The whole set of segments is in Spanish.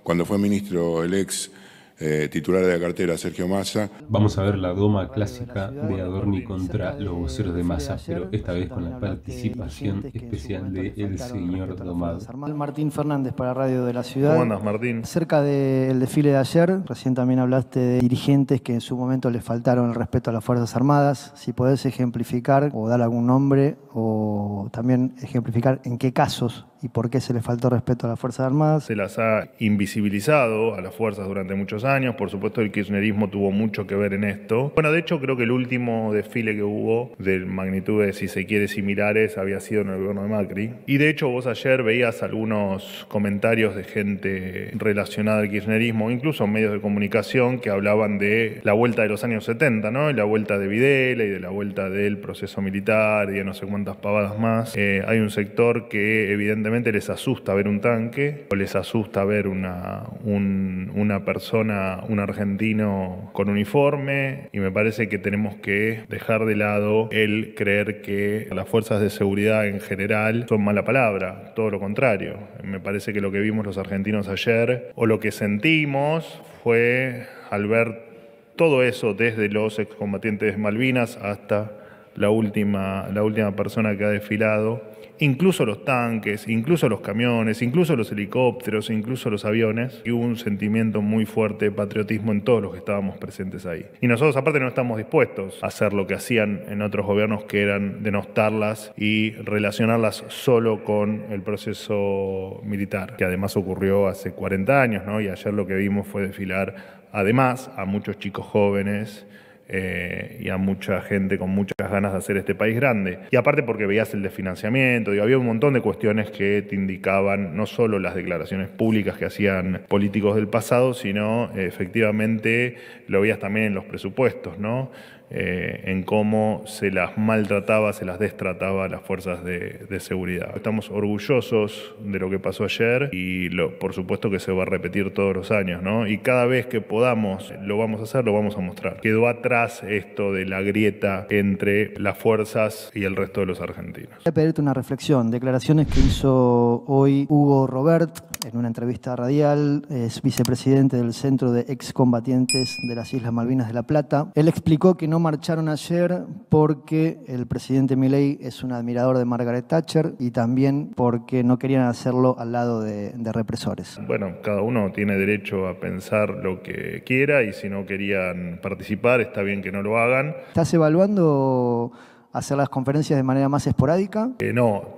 Cuando fue ministro el ex titular de la cartera, Sergio Massa. Vamos a ver la doma clásica de Adorni contra los voceros de Massa, pero esta vez con la participación especial del señor domado. Martín Fernández para Radio de la Ciudad. ¿Cómo andas, Martín? Acerca del desfile de ayer, recién también hablaste de dirigentes que en su momento les faltaron el respeto a las Fuerzas Armadas. Si podés ejemplificar o dar algún nombre o también ejemplificar en qué casos y por qué se les faltó respeto a las Fuerzas Armadas. Se las ha invisibilizado a las fuerzas durante muchos años. Por supuesto, el kirchnerismo tuvo mucho que ver en esto. Bueno, de hecho, creo que el último desfile que hubo de magnitudes, si se quiere, similares, había sido en el gobierno de Macri. Y de hecho, vos ayer veías algunos comentarios de gente relacionada al kirchnerismo, incluso en medios de comunicación, que hablaban de la vuelta de los años 70, ¿no? Y la vuelta de Videla y de la vuelta del proceso militar y de no sé cuántas pavadas más. Hay un sector que evidentemente les asusta ver un tanque, o les asusta ver una persona, un argentino con uniforme, y me parece que tenemos que dejar de lado el creer que las fuerzas de seguridad en general son mala palabra, todo lo contrario. Me parece que lo que vimos los argentinos ayer, o lo que sentimos, fue al ver todo eso desde los excombatientes de Malvinas hasta la última persona que ha desfilado, incluso los tanques, incluso los camiones, incluso los helicópteros, incluso los aviones, y hubo un sentimiento muy fuerte de patriotismo en todos los que estábamos presentes ahí. Y nosotros aparte no estamos dispuestos a hacer lo que hacían en otros gobiernos, que eran denostarlas y relacionarlas solo con el proceso militar, que además ocurrió hace 40 años, ¿no? Y ayer lo que vimos fue desfilar además a muchos chicos jóvenes, y a mucha gente con muchas ganas de hacer este país grande. Y aparte porque veías el desfinanciamiento, había un montón de cuestiones que te indicaban no solo las declaraciones públicas que hacían políticos del pasado, sino efectivamente lo veías también en los presupuestos, ¿no? En cómo se las maltrataba, se las destrataba a las fuerzas de seguridad. Estamos orgullosos de lo que pasó ayer y por supuesto que se va a repetir todos los años, ¿no? Y cada vez que podamos lo vamos a hacer, lo vamos a mostrar. Quedó atrás esto de la grieta entre las fuerzas y el resto de los argentinos. Voy a pedirte una reflexión. Declaraciones que hizo hoy Hugo Robert en una entrevista radial. Es vicepresidente del Centro de Excombatientes de las Islas Malvinas de La Plata. Él explicó que no marcharon ayer porque el presidente Milei es un admirador de Margaret Thatcher y también porque no querían hacerlo al lado de represores. Bueno, cada uno tiene derecho a pensar lo que quiera, y si no querían participar, está bien que no lo hagan. ¿Estás evaluando hacer las conferencias de manera más esporádica? No,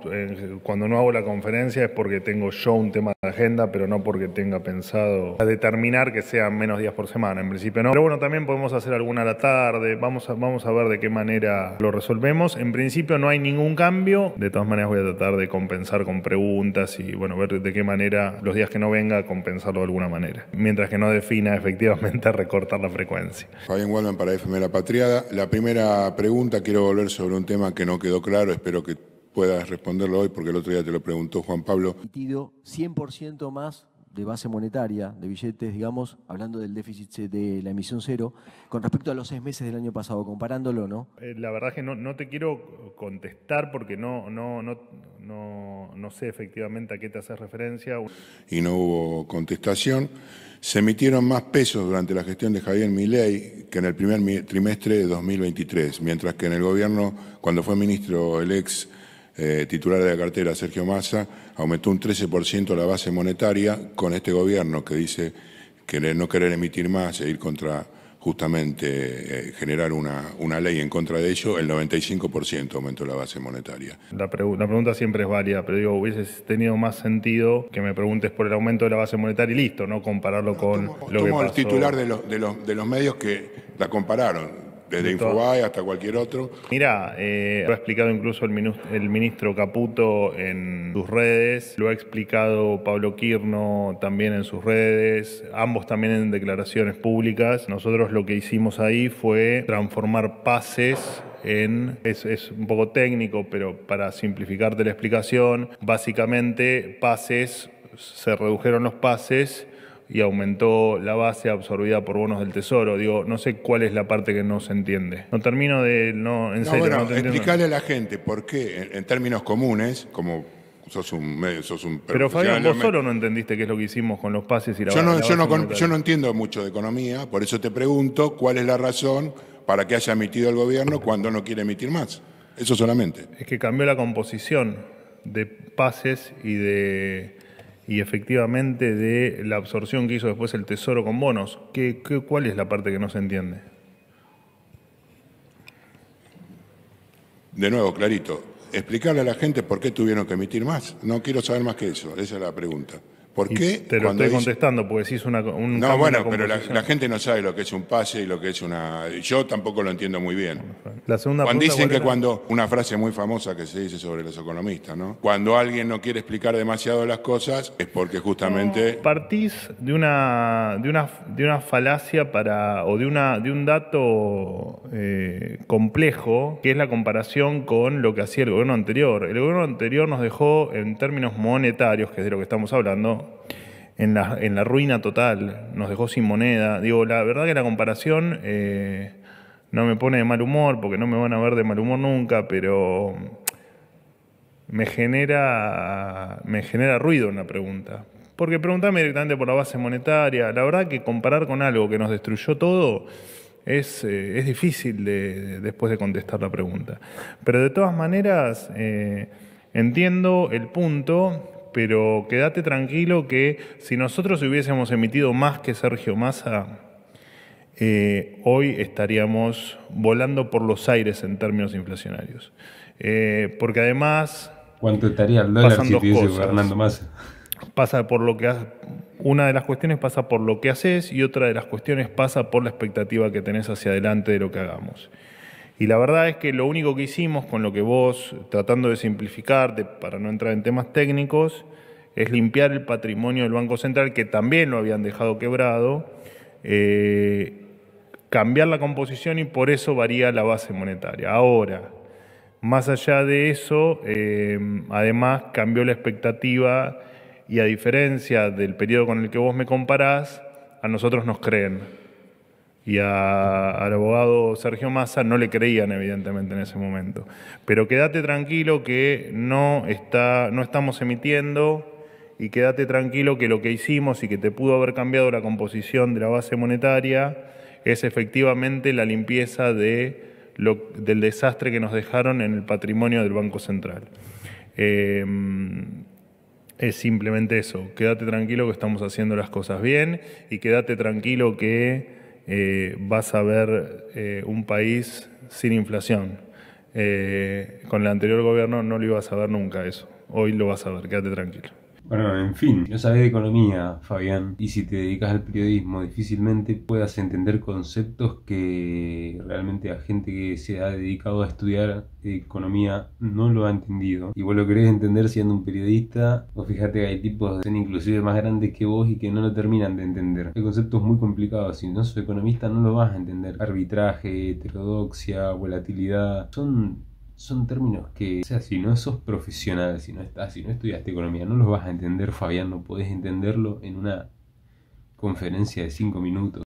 cuando no hago la conferencia es porque tengo yo un tema de agenda, pero no porque tenga pensado determinar que sean menos días por semana, en principio no. Pero bueno, también podemos hacer alguna a la tarde, vamos a ver de qué manera lo resolvemos. En principio no hay ningún cambio, de todas maneras voy a tratar de compensar con preguntas y bueno, ver de qué manera los días que no venga, compensarlo de alguna manera. Mientras que no defina efectivamente recortar la frecuencia. Fabián Waldman para FM La Patriada. La primera pregunta, quiero volver sobre un tema que no quedó claro, espero que puedas responderlo hoy porque el otro día te lo preguntó Juan Pablo. 100% más de base monetaria, de billetes, digamos, hablando del déficit de la emisión cero, con respecto a los 6 meses del año pasado, comparándolo, ¿no? La verdad es que no te quiero contestar porque no sé efectivamente a qué te haces referencia. Y no hubo contestación. Se emitieron más pesos durante la gestión de Javier Milei que en el primer trimestre de 2023, mientras que en el gobierno, cuando fue ministro el ex titular de la cartera, Sergio Massa, aumentó un 13% la base monetaria. Con este gobierno que dice que no querer emitir más e ir contra justamente generar una ley en contra de ello, el 95% aumentó la base monetaria. La pregunta siempre es válida, pero digo, hubiese tenido más sentido que me preguntes por el aumento de la base monetaria y listo, no compararlo con lo que pasó. Como el titular de los medios que la compararon, desde Infobae hasta cualquier otro. Mira, lo ha explicado incluso el ministro Caputo en sus redes, lo ha explicado Pablo Quirno también en sus redes, ambos también en declaraciones públicas. Nosotros lo que hicimos ahí fue transformar pases es un poco técnico, pero para simplificarte la explicación, básicamente se redujeron los pases y aumentó la base absorbida por bonos del Tesoro. Digo, no sé cuál es la parte que no se entiende. No termino de... No, en serio, bueno, no te entiendo. explicarle a la gente por qué, en términos comunes, como sos un Pero Fabián, profesional. vos solo no entendiste qué es lo que hicimos con los pases y la Yo base no entiendo mucho de economía, por eso te pregunto cuál es la razón para que haya emitido el gobierno cuando no quiere emitir más. Eso solamente. Es que cambió la composición de pases y efectivamente de la absorción que hizo después el Tesoro con bonos. ¿Cuál es la parte que no se entiende? De nuevo, clarito, explicarle a la gente por qué tuvieron que emitir más. No quiero saber más que eso, esa es la pregunta. ¿Por qué? Te lo estoy contestando porque si es un No, cambio bueno, en la pero composición. la gente no sabe lo que es un pase y lo que es una... Yo tampoco lo entiendo muy bien. La segunda Cuando pregunta, dicen que ¿cuál era? una frase muy famosa que se dice sobre los economistas, ¿no? Cuando alguien no quiere explicar demasiado las cosas es porque justamente... Partís de una falacia o de un dato complejo, que es la comparación con lo que hacía el gobierno anterior. El gobierno anterior nos dejó, en términos monetarios, que es de lo que estamos hablando, en la ruina total, nos dejó sin moneda. Digo, la verdad que la comparación no me pone de mal humor, porque no me van a ver de mal humor nunca, pero me genera ruido una pregunta. Porque preguntame directamente por la base monetaria. La verdad que comparar con algo que nos destruyó todo es difícil después de contestar la pregunta. Pero de todas maneras, entiendo el punto, pero quédate tranquilo que si nosotros hubiésemos emitido más que Sergio Massa, hoy estaríamos volando por los aires en términos inflacionarios. Porque además... ¿Cuánto estaría el dólar pasan si dos estuviese cosas. gobernando Massa? Pasa por lo que una de las cuestiones pasa por lo que haces y otra de las cuestiones pasa por la expectativa que tenés hacia adelante de lo que hagamos. Y la verdad es que lo único que hicimos con lo que vos, tratando de simplificar, para no entrar en temas técnicos, es limpiar el patrimonio del Banco Central, que también lo habían dejado quebrado, cambiar la composición y por eso varía la base monetaria. Ahora, más allá de eso, además cambió la expectativa y a diferencia del periodo con el que vos me comparás, a nosotros nos creen. Y al abogado Sergio Massa no le creían, evidentemente, en ese momento. Pero quédate tranquilo que no estamos emitiendo y quédate tranquilo que lo que hicimos y que te pudo haber cambiado la composición de la base monetaria es efectivamente la limpieza del desastre que nos dejaron en el patrimonio del Banco Central. Es simplemente eso. Quédate tranquilo que estamos haciendo las cosas bien y quédate tranquilo que vas a ver un país sin inflación. Con el anterior gobierno no lo ibas a ver nunca eso. Hoy lo vas a ver, quédate tranquilo. Bueno, en fin, no sabés de economía, Fabián, y si te dedicas al periodismo difícilmente puedas entender conceptos que realmente a gente que se ha dedicado a estudiar economía no lo ha entendido. Y vos lo querés entender siendo un periodista, o fíjate que hay tipos que son inclusive más grandes que vos y que no lo terminan de entender. Hay conceptos muy complicados, si no sos economista no lo vas a entender. Arbitraje, heterodoxia, volatilidad, son términos que, o sea, si no sos profesional, si no estudiaste economía, no los vas a entender, Fabián, no podés entenderlo en una conferencia de 5 minutos.